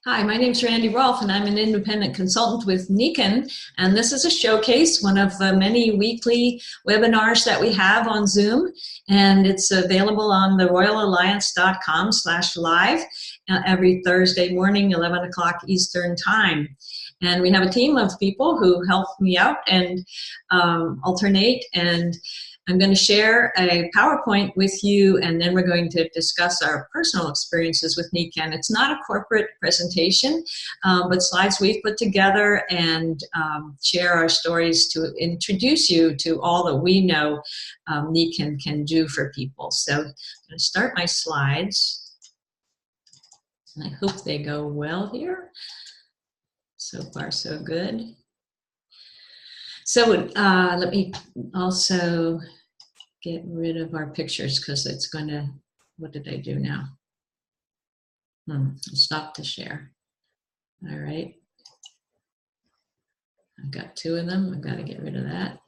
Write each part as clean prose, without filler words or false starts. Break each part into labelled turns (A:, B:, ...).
A: Hi, my name's Randy Rolfe, and I'm an independent consultant with Nikken, and this is a showcase, one of the many weekly webinars that we have on Zoom, and it's available on the royalalliance.com/live every Thursday morning, 11 o'clock Eastern Time. And we have a team of people who help me out and alternate, and I'm going to share a PowerPoint with you, and then we're going to discuss our personal experiences with Nikken. It's not a corporate presentation, but slides we've put together and share our stories to introduce you to all that we know Nikken can do for people. So I'm going to start my slides. I hope they go well here. So far, so good. So let me also get rid of our pictures because it's going to, what did I do now? Stop the share. All right. I've got two of them. I've got to get rid of that.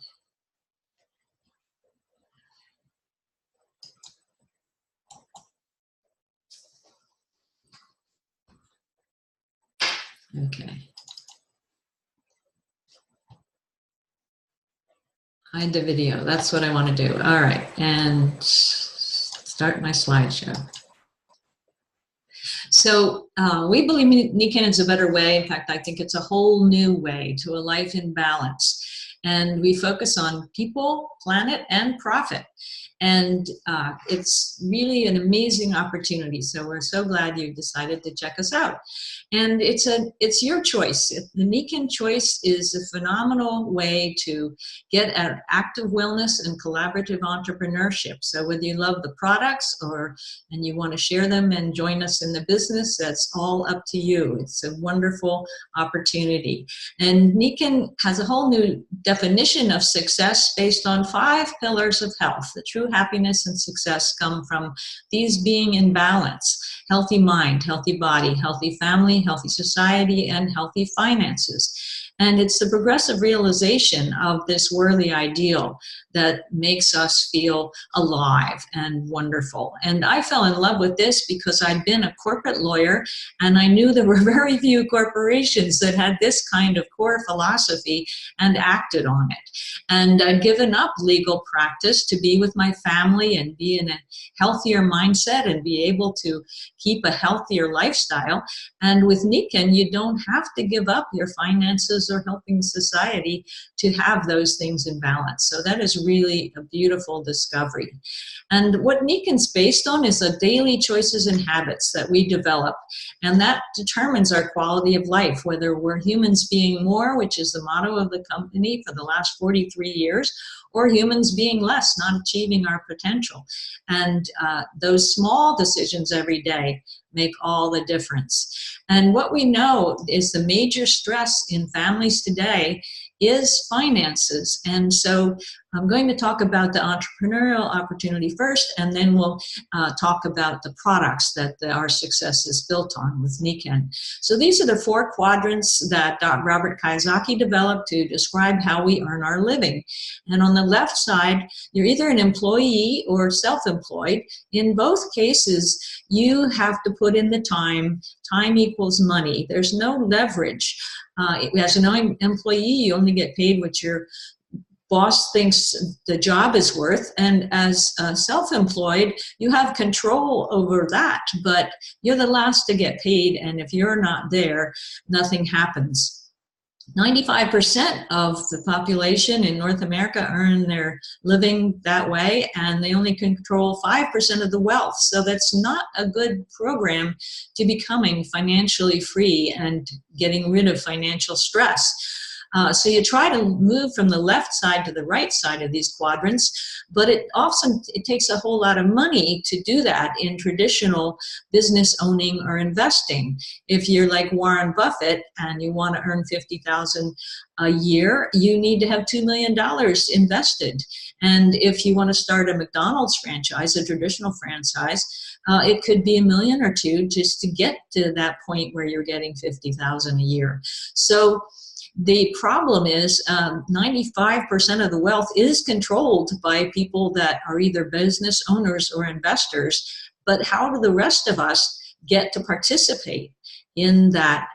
A: Okay. Hide the video. That's what I want to do. All right. And start my slideshow. So we believe Nikken is a better way. In fact, I think it's a whole new way to a life in balance. And we focus on people, planet, and profit. And it's really an amazing opportunity. So we're so glad you decided to check us out. And it's your choice. The Nikken choice is a phenomenal way to get at active wellness and collaborative entrepreneurship. So whether you love the products and you want to share them and join us in the business, that's all up to you. It's a wonderful opportunity. And Nikken has a whole new definition of success based on 5 pillars of health. The true happiness and success come from these being in balance: healthy mind, healthy body, healthy family, healthy society, and healthy finances. And it's the progressive realization of this worthy ideal that makes us feel alive and wonderful. And I fell in love with this because I'd been a corporate lawyer, and I knew there were very few corporations that had this kind of core philosophy and acted on it. And I'd given up legal practice to be with my family and be in a healthier mindset and be able to keep a healthier lifestyle. And with Nikken, you don't have to give up your finances or helping society to have those things in balance. So that is really a beautiful discovery. And what Nikken's based on is the daily choices and habits that we develop. And that determines our quality of life, whether we're humans being more, which is the motto of the company for the last 43 years, or humans being less, not achieving our potential. And those small decisions every day make all the difference. And what we know is the major stress in families today is finances. And so I'm going to talk about the entrepreneurial opportunity first, and then we'll talk about the products that our success is built on with Nikken. So these are the 4 quadrants that Robert Kiyosaki developed to describe how we earn our living. And on the left side, you're either an employee or self-employed. In both cases, you have to put in the time. Time equals money. There's no leverage. As an employee, you only get paid what your boss thinks the job is worth, and as self-employed, you have control over that, but you're the last to get paid, and if you're not there, nothing happens. 95% of the population in North America earn their living that way, and they only control 5% of the wealth. So that's not a good program to becoming financially free and getting rid of financial stress. So you try to move from the left side to the right side of these quadrants, but it takes a whole lot of money to do that in traditional business owning or investing. If you're like Warren Buffett and you want to earn $50,000 a year, you need to have $2 million invested. And if you want to start a McDonald's franchise, a traditional franchise, it could be $1 million or $2 million just to get to that point where you're getting $50,000 a year. So the problem is 95% of the wealth is controlled by people that are either business owners or investors. But how do the rest of us get to participate in that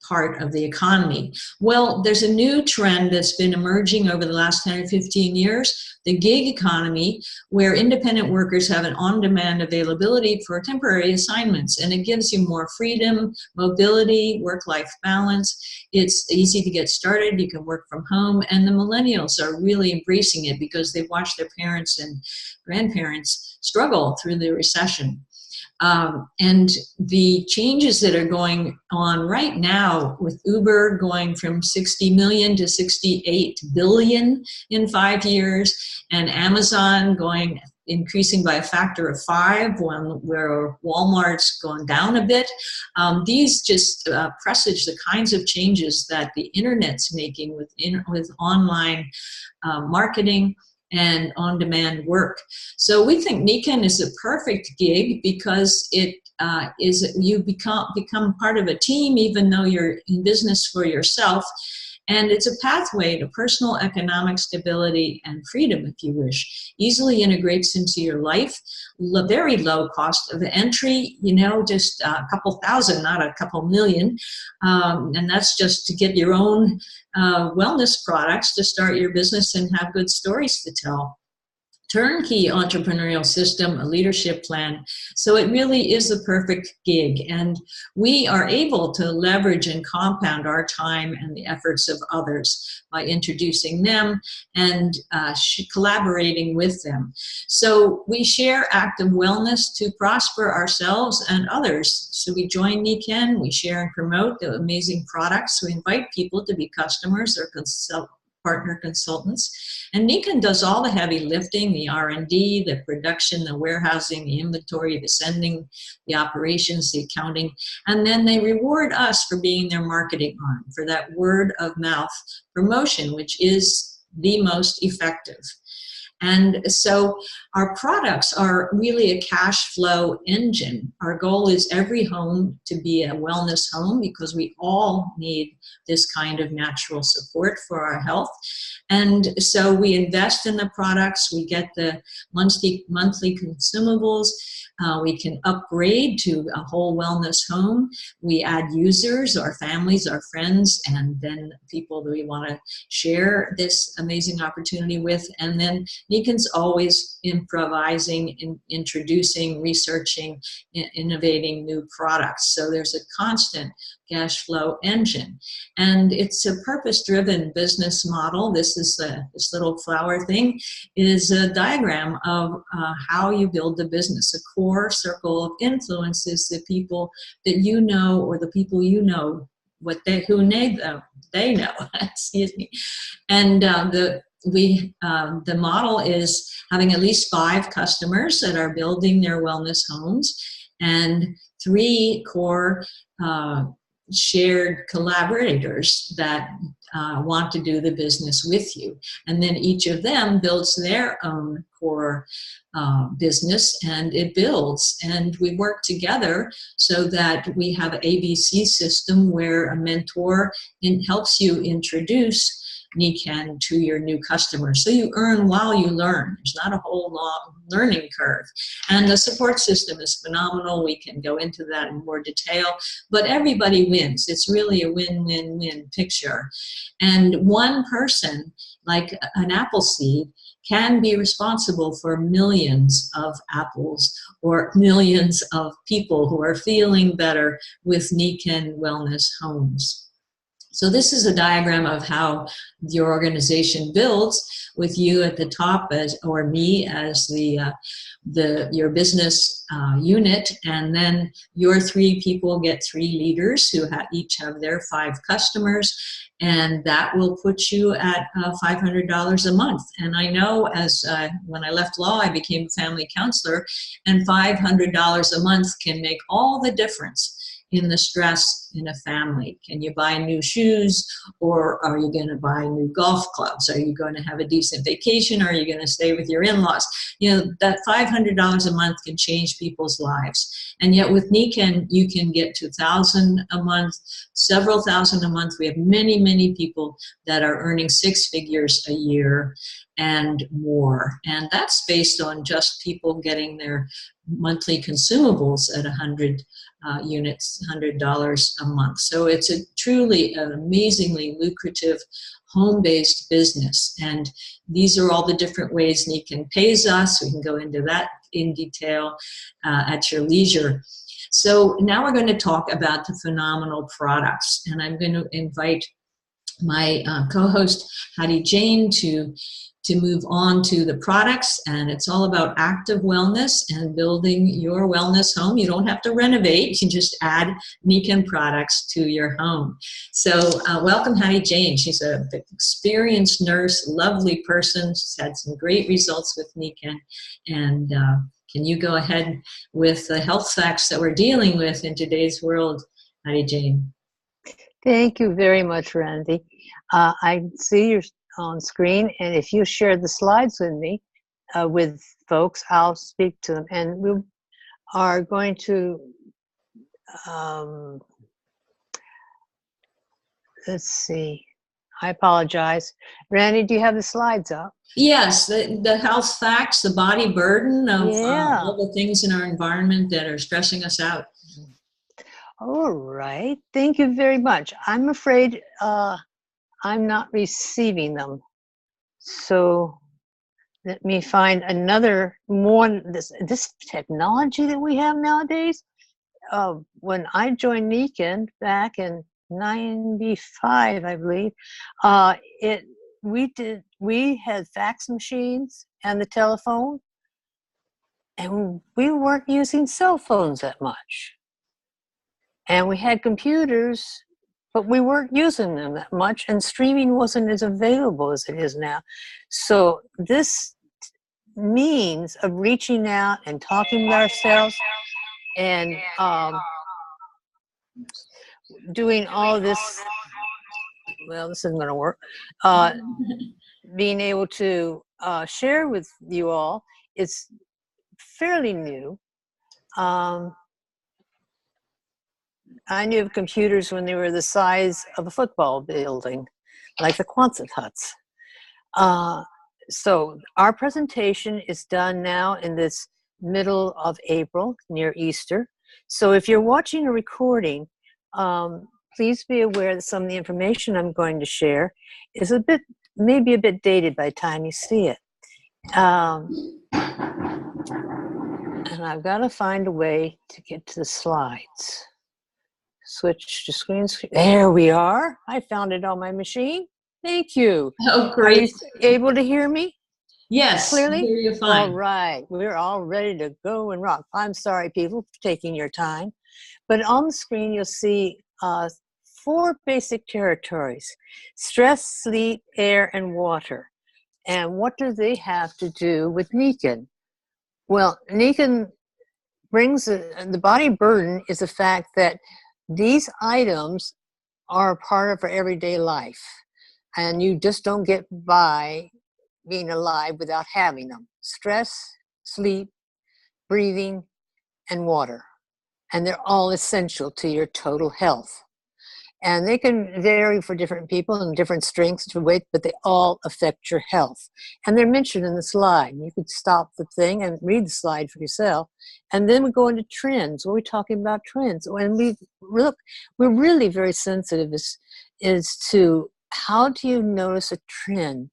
A: part of the economy? Well, there's a new trend that's been emerging over the last 10 or 15 years, the gig economy, where independent workers have an on-demand availability for temporary assignments, and it gives you more freedom, mobility, work-life balance. It's easy to get started. You can work from home, and the millennials are really embracing it because they've watched their parents and grandparents struggle through the recession. And the changes that are going on right now with Uber going from 60 million to 68 billion in 5 years, and Amazon increasing by a factor of 5, where Walmart's gone down a bit. These just presage the kinds of changes that the internet's making with online marketing and on-demand work. So we think Nikken is a perfect gig because it you become part of a team even though you're in business for yourself. And it's a pathway to personal economic stability and freedom, if you wish. Easily integrates into your life. Very low cost of entry, just a couple thousand, not a couple million. And that's just to get your own wellness products to start your business and have good stories to tell. Turnkey entrepreneurial system, a leadership plan. So it really is the perfect gig. And we are able to leverage and compound our time and the efforts of others by introducing them and collaborating with them. So we share active wellness to prosper ourselves and others. So we join Nikken, we share and promote the amazing products. We invite people to be customers or partner consultants. And Nikken does all the heavy lifting, the R&D, the production, the warehousing, the inventory, the sending, the operations, the accounting. And then they reward us for being their marketing arm, for that word of mouth promotion, which is the most effective. And so our products are really a cash flow engine. Our goal is every home to be a wellness home because we all need this kind of natural support for our health. And so we invest in the products, we get the monthly consumables, we can upgrade to a whole wellness home. We add users, our families, our friends, and then people that we want to share this amazing opportunity with. And then Nikken's always improvising, introducing, researching, innovating new products. So there's a constant cash flow engine. And it's a purpose-driven business model. This little flower thing is a diagram of how you build the business. A core circle of influence is the people that you know, or the people you know, they know. Excuse me. And the model is having at least 5 customers that are building their wellness homes, and 3 core shared collaborators that want to do the business with you. And then each of them builds their own core business, and it builds. And we work together so that we have an ABC system where a mentor helps you introduce Nikken to your new customers. So you earn while you learn. There's not a whole long learning curve. And the support system is phenomenal. We can go into that in more detail, but everybody wins. It's really a win-win-win picture. And one person, like an apple seed, can be responsible for millions of apples or millions of people who are feeling better with Nikken Wellness Homes. So this is a diagram of how your organization builds, with you at the top or me as your business unit, and then your 3 people get 3 leaders who each have their 5 customers, and that will put you at $500 a month. And I know when I left law, I became a family counselor, and $500 a month can make all the difference in the stress in a family. Can you buy new shoes, or are you going to buy new golf clubs? Are you going to have a decent vacation, or are you going to stay with your in-laws? That $500 a month can change people's lives. And yet with Nikken, you can get $2,000 a month, several thousand a month. We have many, many people that are earning 6 figures a year and more. And that's based on just people getting their monthly consumables at 100 units, $100 a month. So it's a truly an amazingly lucrative home-based business. And these are all the different ways Nikken pays us. We can go into that in detail at your leisure. So now we're going to talk about the phenomenal products. And I'm going to invite my co-host Hattie Jane to move on to the products, and it's all about active wellness and building your wellness home. You don't have to renovate, you can just add Nikken products to your home. So welcome Hattie Jane. She's an experienced nurse, lovely person. She's had some great results with Nikken, and can you go ahead with the health facts that we're dealing with in today's world, Hattie Jane?
B: Thank you very much, Randy. I see you're on screen, and if you share the slides with me, with folks, I'll speak to them. And we are going to, let's see, I apologize. Randy, do you have the slides up?
A: Yes, the health facts, the body burden of all the things in our environment that are stressing us out.
B: All right, thank you very much. I'm afraid I'm not receiving them. So let me find another one. This technology that we have nowadays. When I joined Nikken back in '95, I believe, we had fax machines and the telephone, and we weren't using cell phones that much. And we had computers, but we weren't using them that much, and streaming wasn't as available as it is now. So this means of reaching out and talking with ourselves and doing all this, well, this isn't going to work, being able to share with you all, it's fairly new. I knew of computers when they were the size of a football building, like the Quonset huts. So our presentation is done now in this middle of April, near Easter. So if you're watching a recording, please be aware that some of the information I'm going to share is maybe a bit dated by the time you see it. And I've got to find a way to get to the slides. Switch to screen. There we are. I found it on my machine. Thank you.
A: Oh, great.
B: Are you able to hear me?
A: Yes,
B: clearly?
A: I hear you fine.
B: All right. We're all ready to go and rock. I'm sorry, people, for taking your time. But on the screen, you'll see 4 basic territories: stress, sleep, air, and water. And what do they have to do with Nikken? Well, Nikken brings the body burden is the fact that these items are a part of our everyday life, and you just don't get by being alive without having them. Stress, sleep, breathing, and water. And they're all essential to your total health. And they can vary for different people and different strengths to weight, but they all affect your health. And they're mentioned in the slide. You could stop the thing and read the slide for yourself. And then we go into trends. We're talking about trends. And we're really very sensitive as to how do you notice a trend?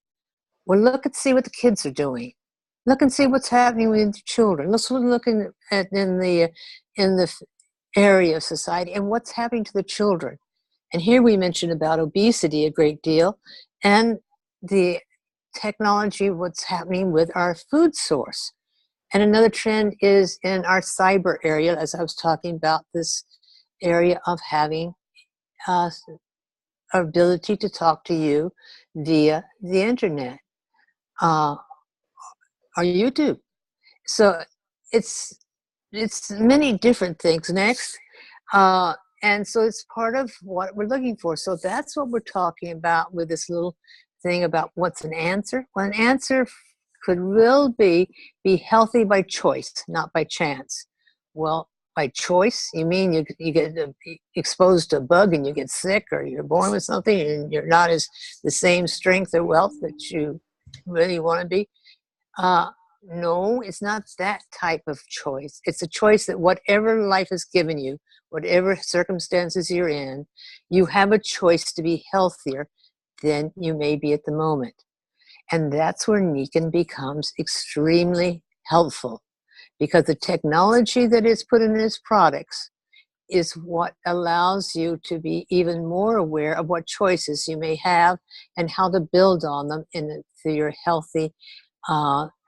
B: Well, look and see what the kids are doing. Look and see what's happening with the children. Let's look at in the area of society and what's happening to the children. And here we mentioned about obesity a great deal, and the technology, what's happening with our food source. And another trend is in our cyber area, as I was talking about, this area of having our ability to talk to you via the internet or YouTube. So it's many different things. Next. And so it's part of what we're looking for. So that's what we're talking about with this little thing about what's an answer. Well, an answer could really be healthy by choice, not by chance. Well, by choice, you mean you get exposed to a bug and you get sick, or you're born with something and you're not the same strength or wealth that you really want to be. No, it's not that type of choice. It's a choice that whatever life has given you, whatever circumstances you're in, you have a choice to be healthier than you may be at the moment. And that's where Nikken becomes extremely helpful, because the technology that is put in its products is what allows you to be even more aware of what choices you may have and how to build on them through your healthy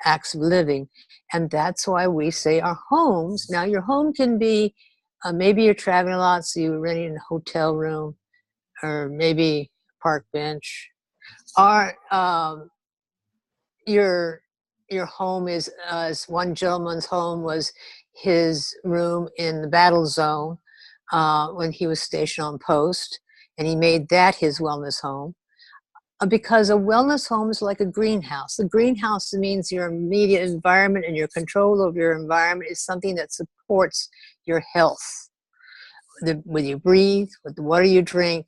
B: acts of living. And that's why we say our homes. Now, your home can be maybe you're traveling a lot, so you're renting a hotel room, or maybe park bench, or your home is, as one gentleman's home was his room in the battle zone when he was stationed on post, and he made that his wellness home. Because a wellness home is like a greenhouse. The greenhouse means your immediate environment, and your control over your environment is something that supports your health. With you breathe, with the water you drink,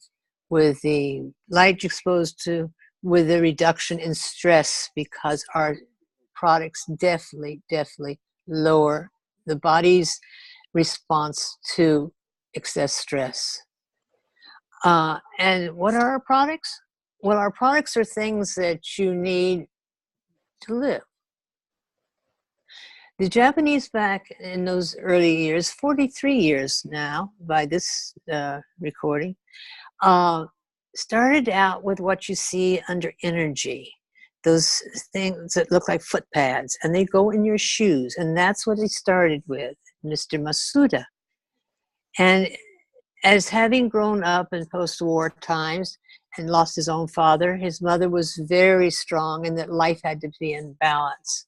B: with the light you're exposed to, with the reduction in stress, because our products definitely lower the body's response to excess stress. And what are our products? Well, our products are things that you need to live. The Japanese, back in those early years, 43 years now by this recording, started out with what you see under energy, those things that look like foot pads, and they go in your shoes. And that's what they started with, Mr. Masuda. And as having grown up in post-war times and lost his own father, his mother was very strong and that life had to be in balance.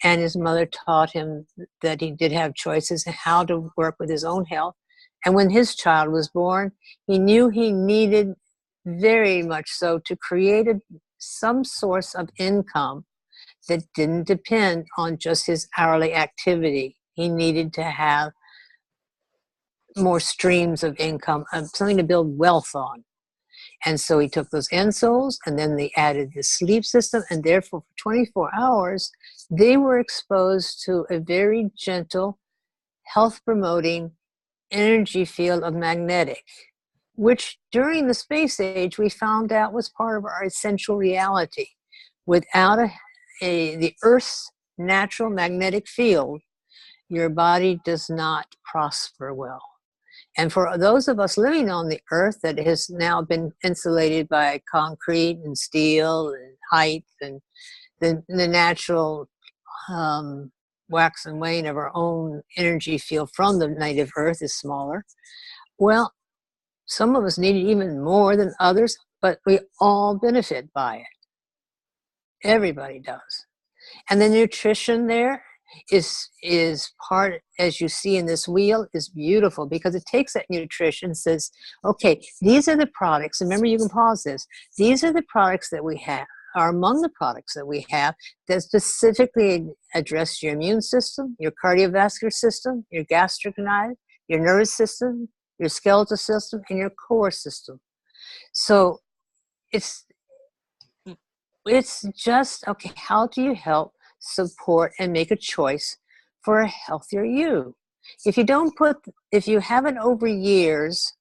B: And his mother taught him that he did have choices and how to work with his own health. And when his child was born, he knew he needed very much so to create some source of income that didn't depend on just his hourly activity. He needed to have more streams of income, something to build wealth on. And so he took those insoles, and then they added the sleep system, and therefore for 24 hours, they were exposed to a very gentle, health-promoting energy field of magnetic, which during the space age we found out was part of our essential reality. Without the Earth's natural magnetic field, your body does not prosper well. And for those of us living on the Earth that has now been insulated by concrete and steel and height and the natural wax and wane of our own energy field from the native Earth is smaller, well, some of us need it even more than others, but we all benefit by it. Everybody does. And the nutrition there is part, as you see in this wheel, is beautiful, because it takes that nutrition and says, okay, these are the products. Remember, you can pause this. These are the products that we have, are among the products that we have that specifically address your immune system, your cardiovascular system, your gastric, your nervous system, your skeletal system, and your core system. So it's just, okay, how do you help support and make a choice for a healthier you? If you haven't over years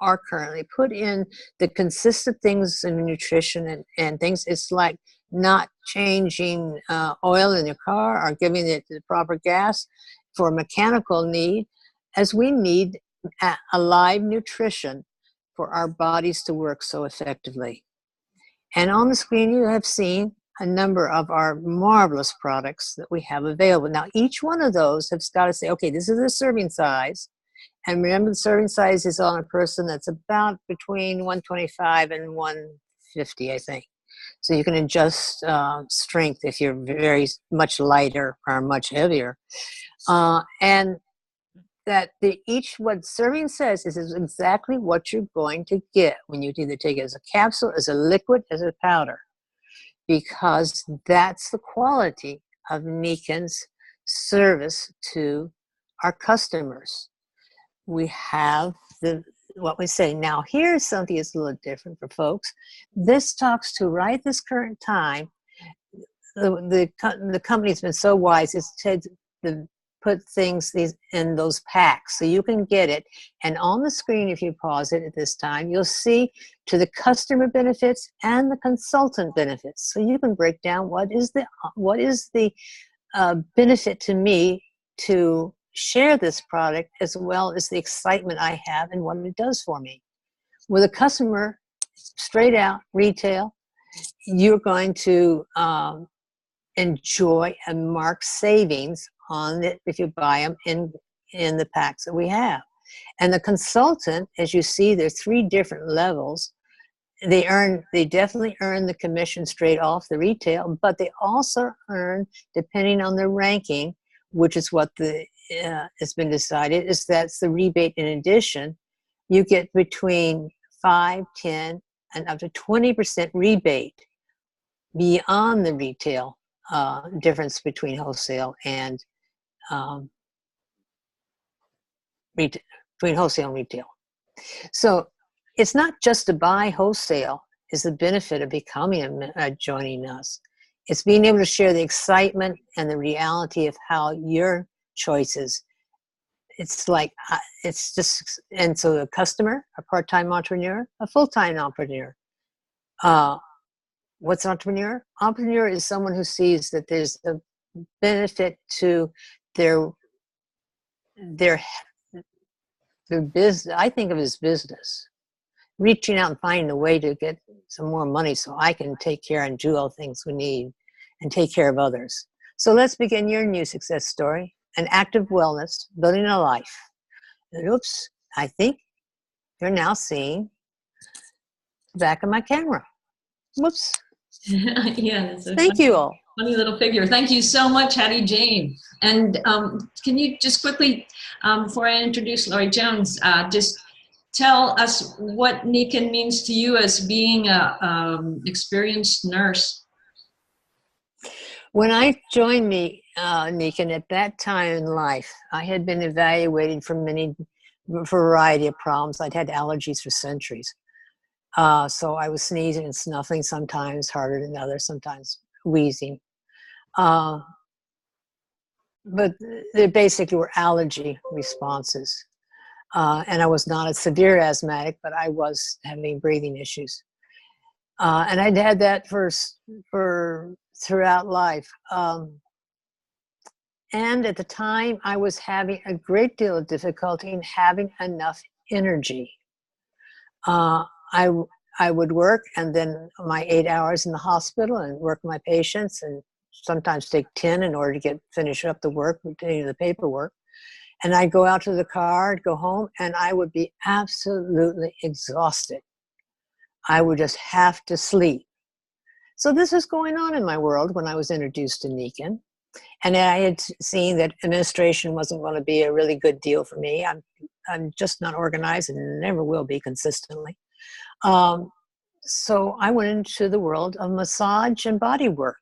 B: or currently put in the consistent things in nutrition and things, it's like not changing oil in your car or giving it the proper gas for a mechanical need, as we need alive nutrition for our bodies to work so effectively. And on the screen, you have seen a number of our marvelous products that we have available. Now, each one of those has got to say, okay, this is the serving size. And remember, the serving size is on a person that's about between 125 and 150, I think. So you can adjust strength if you're very much lighter or much heavier. And that what serving says is exactly what you're going to get when you either take it as a capsule, as a liquid, as a powder, because that's the quality of Nikken's service to our customers. We have what we say. Now, here's something that's a little different for folks. This talks to right this current time, the company's been so wise. It's to put things in those packs so you can get it. And on the screen, if you pause it at this time, you'll see to the customer benefits and the consultant benefits. So you can break down what is the benefit to me to share this product, as well as the excitement I have and what it does for me. With a customer, straight out retail, you're going to enjoy a marked savings on it if you buy them in the packs that we have. And the consultant, as you see, there's 3 different levels. They definitely earn the commission straight off the retail, but they also earn, depending on their ranking, which is what has been decided, is that's the rebate in addition. You get between 5, 10, and up to 20% rebate beyond the retail difference between wholesale and between wholesale and retail. So it's not just to buy wholesale is the benefit of becoming joining us. It's being able to share the excitement and the reality of how your choices. It's like, it's just, and so a customer, a part-time entrepreneur, a full-time entrepreneur. What's entrepreneur? Entrepreneur is someone who sees that there's a benefit to their business. I think of it as business. Reaching out and finding a way to get some more money so I can take care and do all things we need and take care of others. So let's begin your new success story, an active wellness, building a life. And oops, I think you're now seeing the back of my camera. Whoops.
A: Yeah,
B: thank you all.
A: Funny little figure. Thank you so much, Hattie Jane. And can you just quickly, before I introduce Laurie Jones, just tell us what Nikken means to you as being a experienced nurse?
B: When I joined Nikken at that time in life, I had been evaluated for many variety of problems. I'd had allergies for centuries. So I was sneezing and snuffling, sometimes harder than others, sometimes wheezing. But they basically were allergy responses. And I was not a severe asthmatic, but I was having breathing issues. And I'd had that for throughout life. And at the time, I was having a great deal of difficulty in having enough energy. I would work, and then my 8 hours in the hospital and work with my patients, and sometimes take 10 in order to finish up the work, the paperwork. And I'd go out to the car, I'd go home, and I would be absolutely exhausted. I would just have to sleep. So this was going on in my world when I was introduced to Nikken. And I had seen that administration wasn't going to be a really good deal for me. I'm just not organized and never will be consistently. So I went into the world of massage and body work,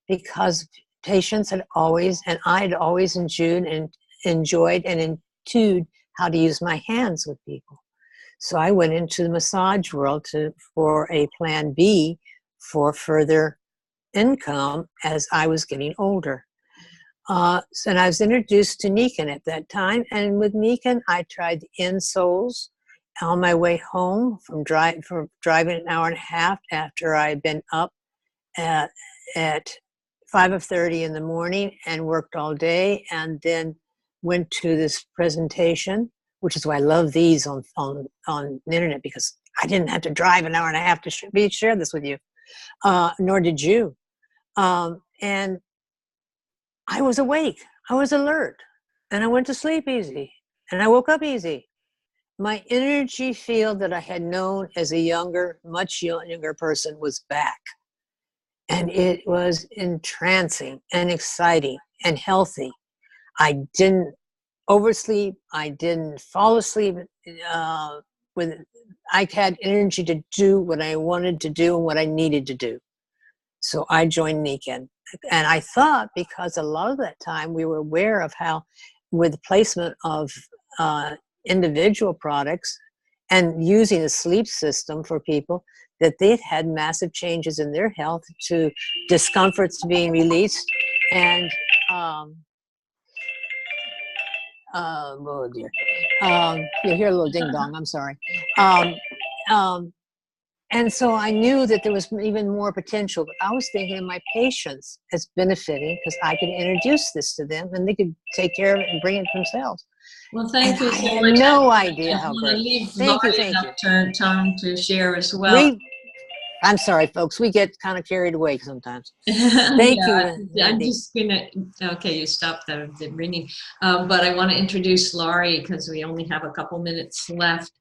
B: because patients had always, and I'd always enjoyed and intuited how to use my hands with people. So I went into the massage world for a plan B for further income as I was getting older. And I was introduced to Nikken at that time. And with Nikken, I tried the insoles on my way home from driving an hour and a half after I'd been up at 5:30 in the morning and worked all day, and then went to this presentation, which is why I love these on the internet, because I didn't have to drive an hour and a half to share this with you, nor did you. And I was awake, I was alert, and I went to sleep easy, and I woke up easy. My energy field that I had known as a much younger person was back. And it was entrancing and exciting and healthy. I didn't oversleep. I didn't fall asleep. I had energy to do what I wanted to do and what I needed to do. So I joined Nikken. And I thought, because a lot of that time we were aware of how, with the placement of individual products and using a sleep system for people, that they've had massive changes in their health, to discomforts being released. And oh dear, you hear a little ding dong, I'm sorry. And so I knew that there was even more potential, but I was thinking of my patients as benefiting, because I could introduce this to them and they could take care of it and bring it themselves.
A: Well, thank you
B: I
A: so
B: had
A: much.
B: no idea
A: I
B: how
A: want to
B: great.
A: leave
B: Thank you,
A: Laurie
B: thank you.
A: enough time to share as well.
B: I'm sorry, folks. We get kind of carried away sometimes. Thank you,
A: I'm
B: Wendy.
A: just gonna. Okay, you stopped the ringing, but I want to introduce Laurie because we only have a couple minutes left.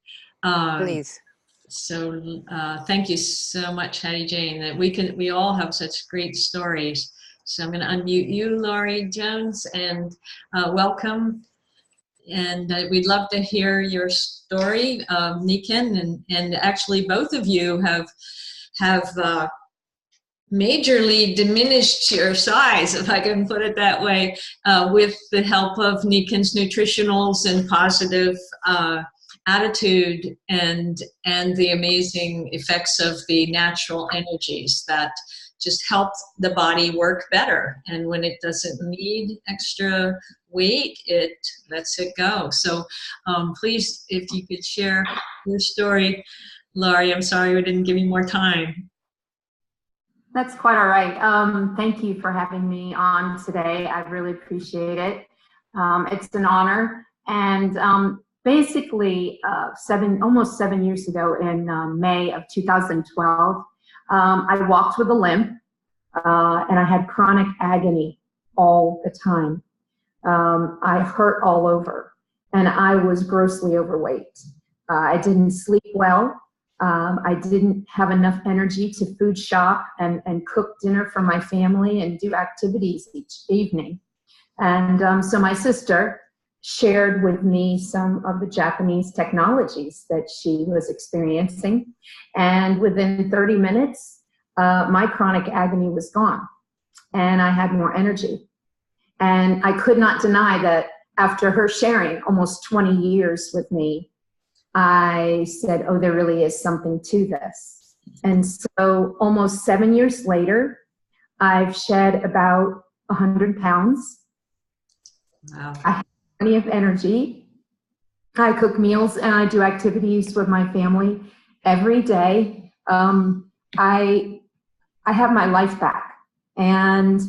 B: Please.
A: So thank you so much, Hattie Jane. That we all have such great stories. So I'm going to unmute you, Laurie Jones, and welcome. And we'd love to hear your story, Nikken, and actually both of you have majorly diminished your size, if I can put it that way, with the help of Nikken's nutritionals and positive attitude and the amazing effects of the natural energies that just help the body work better. And when it doesn't need extra weight, it lets it go. So please, if you could share your story, Laurie. I'm sorry we didn't give you more time.
C: That's quite all right. Thank you for having me on today. I really appreciate it. It's an honor. And basically, almost 7 years ago in May of 2012, I walked with a limp and I had chronic agony all the time. I hurt all over and I was grossly overweight. I didn't sleep well. I didn't have enough energy to food shop and cook dinner for my family and do activities each evening. And so my sister shared with me some of the Japanese technologies that she was experiencing. And within 30 minutes, my chronic agony was gone and I had more energy. And I could not deny that after her sharing almost 20 years with me, I said, oh, there really is something to this. And so almost 7 years later, I've shed about 100 pounds.
A: Wow.
C: I have plenty of energy. I cook meals and I do activities with my family every day. I have my life back. And,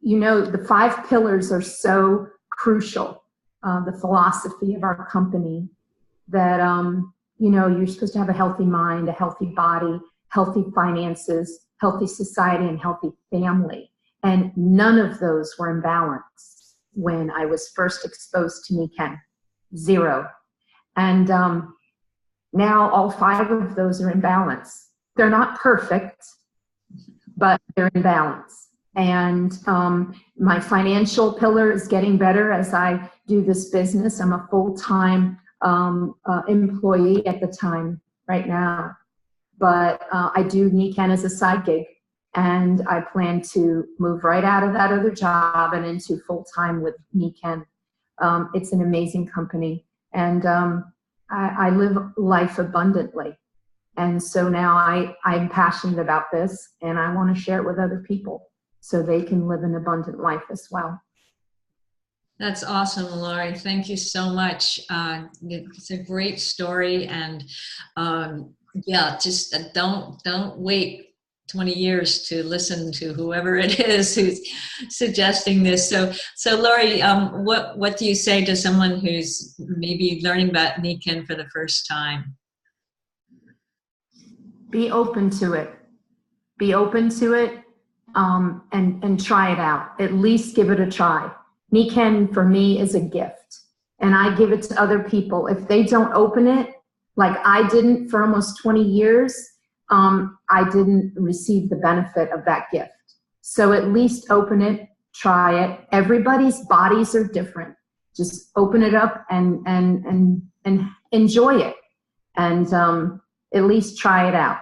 C: you know, the 5 pillars are so crucial, the philosophy of our company. That, you know, you're supposed to have a healthy mind, a healthy body, healthy finances, healthy society, and healthy family. And none of those were in balance when I was first exposed to Nikken. 0. And now all 5 of those are in balance. They're not perfect, but they're in balance. And my financial pillar is getting better as I do this business. I'm a full-time employee at the time right now, but I do Nikken as a side gig, and I plan to move right out of that other job and into full-time with Nikken. It's an amazing company, and I live life abundantly, and so now I'm passionate about this, and I want to share it with other people so they can live an abundant life as well.
A: That's awesome, Laurie. Thank you so much. It's a great story, and yeah, just don't wait 20 years to listen to whoever it is who's suggesting this. So Laurie, what do you say to someone who's maybe learning about Nikken for the first time?
C: Be open to it. Be open to it, and try it out. At least give it a try. Nikken for me is a gift, and I give it to other people. If they don't open it, like I didn't for almost 20 years, I didn't receive the benefit of that gift. So at least open it, try it. Everybody's bodies are different. Just open it up and enjoy it, and at least try it out.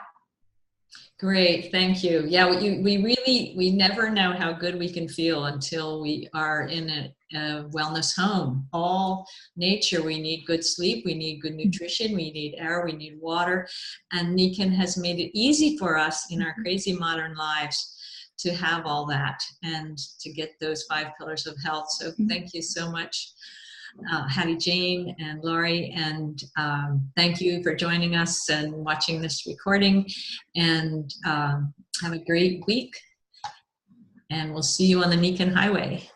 A: Great, thank you. Yeah, we never know how good we can feel until we are in wellness home. All nature. We need good sleep, we need good nutrition, we need air, we need water. And Nikken has made it easy for us in our crazy modern lives to have all that and to get those 5 pillars of health. So thank you so much, Hattie Jane and Laurie, and thank you for joining us and watching this recording, and have a great week, and we'll see you on the Nikken Highway.